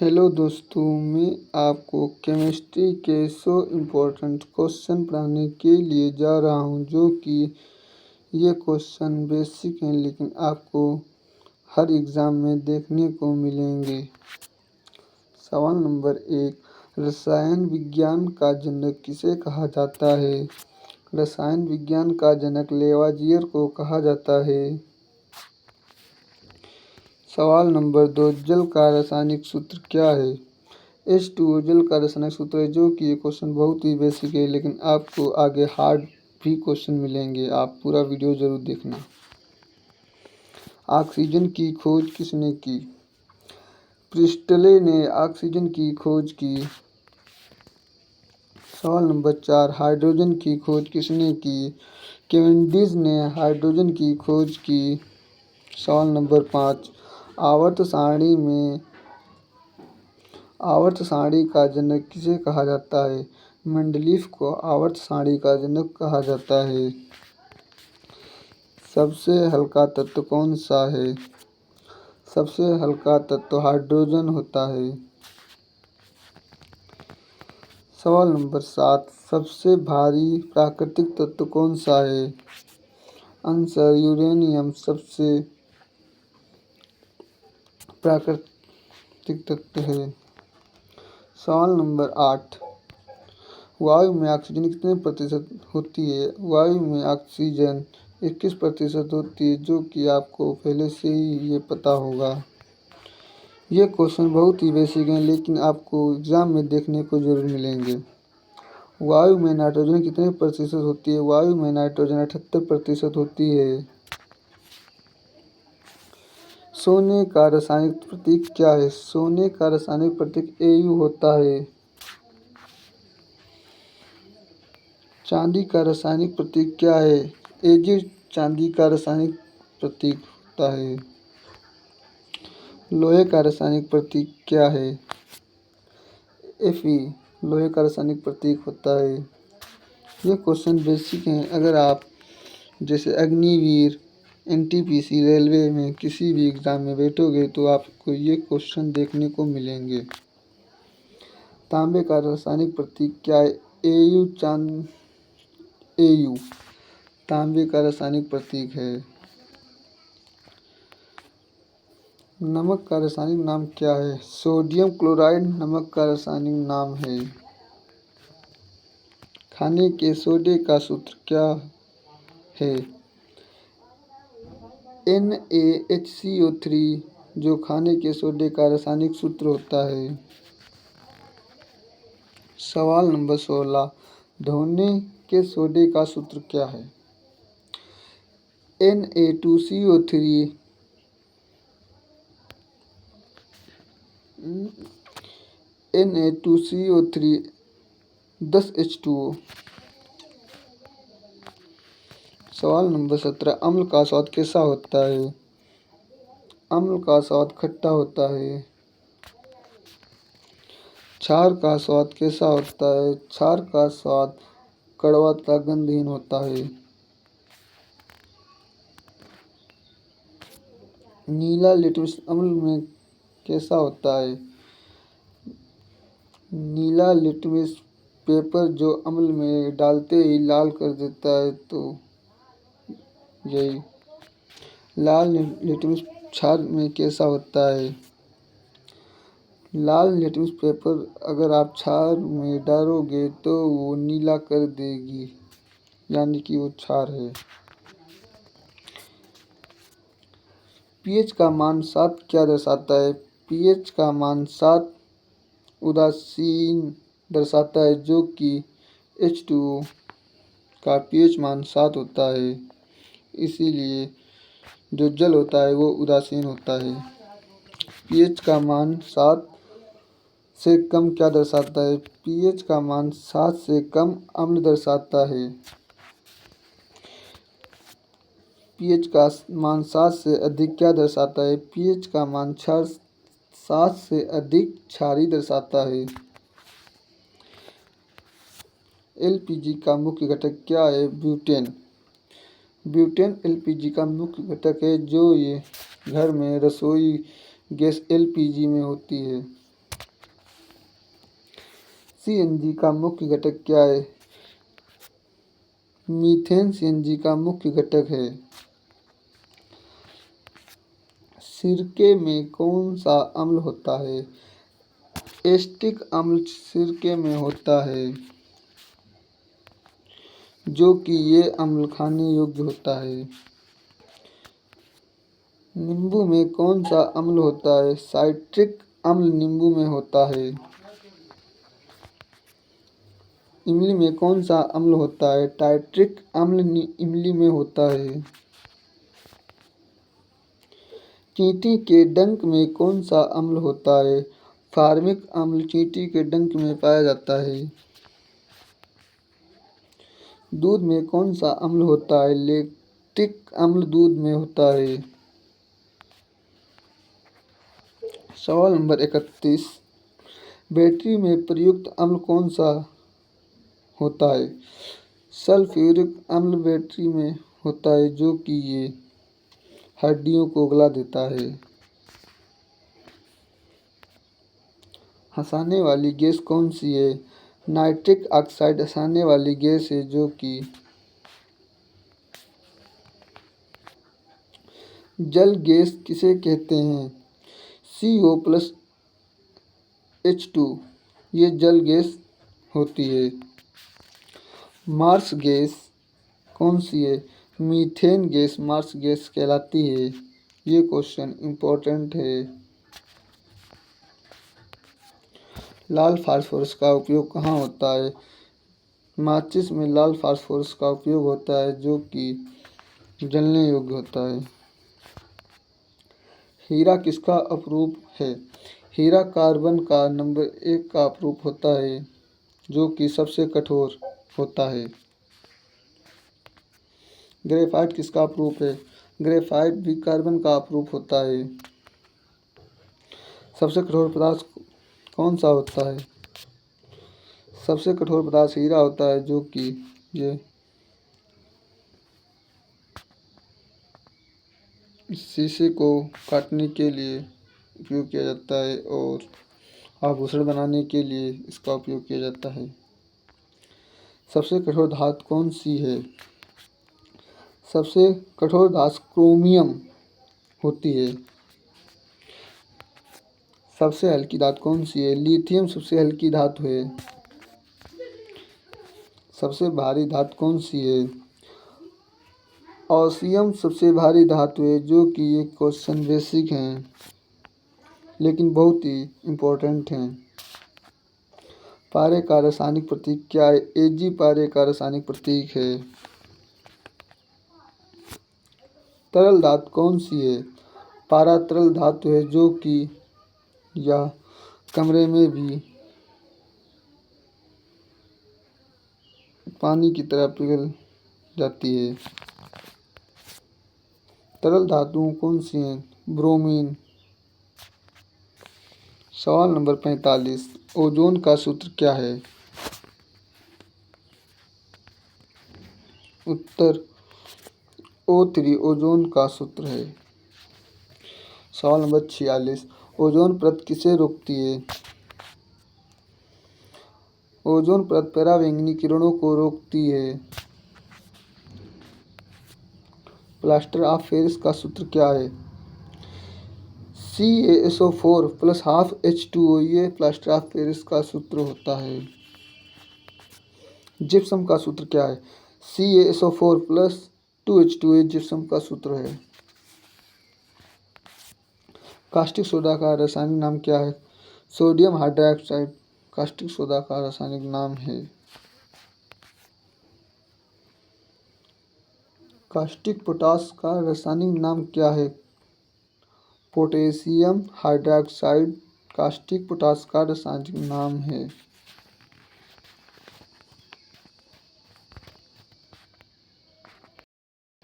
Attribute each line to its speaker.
Speaker 1: Hello दोस्तों, मैं आपको केमिस्ट्री के 100 इम्पोर्टेंट क्वेश्चन पढ़ाने के लिए जा रहा हूं, जो कि ये क्वेश्चन बेसिक हैं लेकिन आपको हर एग्ज़ाम में देखने को मिलेंगे। सवाल नंबर 1, रसायन विज्ञान का जनक किसे कहा जाता है? रसायन विज्ञान का जनक लेवाजियर को कहा जाता है। सवाल नंबर 2, जल का रासायनिक सूत्र क्या है? H2O जल का रासायनिक सूत्र है, जो कि ये क्वेश्चन बहुत ही बेसिक है लेकिन आपको आगे हार्ड भी क्वेश्चन मिलेंगे। आप पूरा वीडियो जरूर देखना। ऑक्सीजन की खोज किसने की? प्रिस्टले ने ऑक्सीजन की खोज की। सवाल नंबर 4, हाइड्रोजन की खोज किसने की? कैवेंडिश ने हाइड्रोजन की खोज की। सवाल नंबर 5, आवर्त सारणी का जनक किसे कहा जाता है? मेंडलीफ को आवर्त सारणी का जनक कहा जाता है। सबसे हल्का तत्व कौन सा है? सबसे हल्का तत्व हाइड्रोजन होता है। सवाल नंबर 7, सबसे भारी प्राकृतिक तत्व कौन सा है? आंसर यूरेनियम सबसे प्राकृतिक तत्व है। सवाल नंबर 8, वायु में ऑक्सीजन कितने प्रतिशत होती है? वायु में ऑक्सीजन 21% होती है, जो कि आपको पहले से ही ये पता होगा। ये क्वेश्चन बहुत ही बेसिक हैं लेकिन आपको एग्जाम में देखने को जरूर मिलेंगे। वायु में नाइट्रोजन कितने प्रतिशत होती है? वायु में नाइट्रोजन 78% होती है। सोने का रासायनिक प्रतीक क्या है? सोने का रासायनिक प्रतीक Au होता है। चांदी का रासायनिक प्रतीक क्या है? Ag चांदी का रासायनिक प्रतीक होता है। लोहे का रासायनिक प्रतीक क्या है? Fe लोहे का रासायनिक प्रतीक होता है। ये क्वेश्चन बेसिक हैं। अगर आप जैसे अग्निवीर, NTPC, रेलवे में किसी भी एग्ज़ाम में बैठोगे तो आपको ये क्वेश्चन देखने को मिलेंगे। तांबे का रासायनिक प्रतीक क्या है? Au तांबे का रासायनिक प्रतीक है। नमक का रासायनिक नाम क्या है? सोडियम क्लोराइड नमक का रासायनिक नाम है। खाने के सोडे का सूत्र क्या है? NaHCO3 जो खाने के सोडे का रासायनिक सूत्र होता है। सवाल नंबर 16, धोने के सोडे का सूत्र क्या है? Na2CO3 Na2CO3 10H2O। सवाल नंबर 17, अम्ल का स्वाद कैसा होता है? अम्ल का स्वाद खट्टा होता है। क्षार का स्वाद कैसा होता है? क्षार का स्वाद कड़वा तथा गंधहीन होता है। नीला लिटमस अम्ल में कैसा होता है? नीला लिटमस पेपर जो अम्ल में डालते ही लाल कर देता है, तो यही। लाल लिटमस क्षार में कैसा होता है? लाल लिटमस पेपर अगर आप क्षार में डालोगे तो वो नीला कर देगी, यानी कि वो क्षार है। pH का मान 7 क्या दर्शाता है? pH का मान 7 उदासीन दर्शाता है, जो कि H2O का pH मान 7 होता है। इसीलिए जो जल होता है वो उदासीन होता है। pH का मान 7 से कम क्या दर्शाता है? pH का मान 7 से कम अम्ल दर्शाता है। pH का मान 7 से अधिक क्या दर्शाता है? pH का मान 7 से अधिक क्षारीय दर्शाता है। LPG का मुख्य घटक क्या है? ब्यूटेन। ब्यूटेन LPG का मुख्य घटक है, जो ये घर में रसोई गैस LPG में होती है। सीएनजी का मुख्य घटक क्या है? मीथेन सीएनजी का मुख्य घटक है। सिरके में कौन सा अम्ल होता है? एसिटिक अम्ल सिरके में होता है, जो कि ये अम्ल खाने योग्य होता है। नींबू में कौन सा अम्ल होता है? साइट्रिक अम्ल नींबू में होता है। इमली में कौन सा अम्ल होता है? टार्ट्रिक अम्ल इमली में होता है। चींटी के डंक में कौन सा अम्ल होता है? फॉर्मिक अम्ल चींटी के डंक में पाया जाता है। दूध में कौन सा अम्ल होता है? लैक्टिक अम्ल दूध में होता है। सवाल नंबर 31, बैटरी में प्रयुक्त अम्ल कौन सा होता है? सल्फ्यूरिक अम्ल बैटरी में होता है, जो कि ये हड्डियों को गला देता है। हंसाने वाली गैस कौन सी है? नाइट्रिक ऑक्साइड हंसाने वाली गैस है, जो कि जल गैस किसे कहते हैं? CO+H2, ये जल गैस होती है। मार्स गैस कौन सी है? मीथेन गैस मार्स गैस कहलाती है। ये क्वेश्चन इम्पोर्टेंट है। लाल फास्फोरस का उपयोग कहाँ होता है? माचिस में लाल फास्फोरस का उपयोग होता है, जो कि जलने योग्य होता है। हीरा किसका अपरूप है? हीरा कार्बन का नंबर 1 का अपरूप होता है, जो कि सबसे कठोर होता है। ग्रेफाइट किसका अपरूप है? ग्रेफाइट भी कार्बन का अपरूप होता है। सबसे कठोर पदार्थ कौन सा होता है? सबसे कठोर पदार्थ हीरा होता है, जो कि ये शीशे को काटने के लिए उपयोग किया जाता है और आभूषण बनाने के लिए इसका उपयोग किया जाता है। सबसे कठोर धातु कौन सी है? सबसे कठोर धातु क्रोमियम होती है। सबसे हल्की धातु कौन सी है? लिथियम सबसे हल्की धातु है। सबसे भारी धातु कौन सी है? ऑस्मियम सबसे भारी धातु है, जो कि ये क्वेश्चन बेसिक हैं लेकिन बहुत ही इम्पोर्टेंट हैं। पारे का रासायनिक प्रतीक क्या है? Ag पारे का रासायनिक प्रतीक है। तरल धातु कौन सी है? पारा तरल धातु है, जो कि यह कमरे में भी पानी की तरह पिघल जाती है। तरल धातुओं कौन सी हैं? ब्रोमीन। सवाल नंबर 45, ओजोन का सूत्र क्या है? उत्तर O3 ओजोन का सूत्र है। सवाल नंबर 46, ओजोन परत किसे रोकती है? ओजोन परत पराबैंगनी किरणों को रोकती है। प्लास्टर ऑफ पेरिस का सूत्र क्या है? CaSO4 प्लस हाफ H2O, ये प्लास्टर ऑफ पेरिस का सूत्र होता है। जिप्सम का सूत्र क्या है? CaSO4 प्लस 2H2O, ये जिप्सम का सूत्र है। कास्टिक सोडा का रासायनिक नाम क्या है? सोडियम हाइड्रोक्साइड कास्टिक सोडा का रासायनिक नाम है। कास्टिक पोटाश का रासायनिक नाम क्या है? पोटेशियम हाइड्रोक्साइड कास्टिक पोटाश का रासायनिक नाम है।